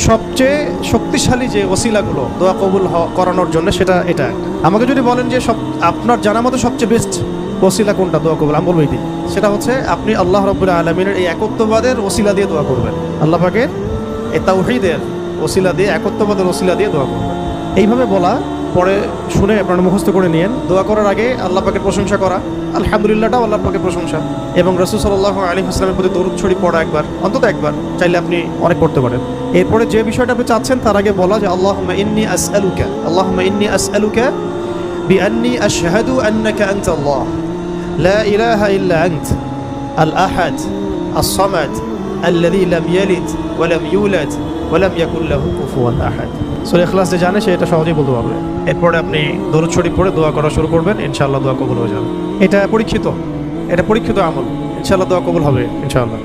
সবচেয়ে শক্তিশালী যে ওসিলাগুলো দোয়া কবুল করানোর জন্য সেটা এটা। আমাকে যদি বলেন যে আপনার জানা মতো সবচেয়ে বেস্ট ওসিলা কোনটা দোয়া কবুল, আমি বলবো এটি। সেটা হচ্ছে আপনি আল্লাহ রাব্বুল আলামিনের এই একত্ববাদের ওসিলা দিয়ে দোয়া করবেন, আল্লাহ পাকের এই তাওহীদের ওসিলা দিয়ে, একত্ববাদের ওসিলা দিয়ে দোয়া করবেন। এইভাবে বলা, পরে শুনে আপনারা মুখস্থ করে নিয়েন। দোয়া করার আগে আল্লাহ পাকের প্রশংসা করা, আলহামদুলিল্লাহটাও আল্লাহ পাকের প্রশংসা, এবং রাসূল সাল্লাল্লাহু আলাইহি ওয়াসাল্লামের প্রতি দরুদ শরীফ পড়া একবার, অন্তত একবার, চাইলে আপনি অনেক পড়তে পারেন। এরপরে যে বিষয়টা আপনি চাচ্ছেন তার আগে বলা যে আল্লাহুম্মা ইন্নী আসআলুকা বিআন্নী আশহাদু আন্নাকা আনতাল্লাহ লা ইলাহা ইল্লা আনত আল আহাদ আস-সামাদ আল্লাযী লাম ইয়ালিদ ওয়া লাম ইউলাদ ওয়া লাম ইয়াকুল লাহু কুফুয়ান আহাদ। সূরা ইখলাস যে জানে সে এটা সহজেই বলতে পারবে। এরপরে আপনি দরুদ শরীফ পড়ে দোয়া করা শুরু করবেন, ইনশাআল্লাহ দোয়া কবুল হয়ে যাবে। এটা পরীক্ষিত আমল, ইনশাআল্লাহ দোয়া কবুল হবে ইনশাআল্লাহ।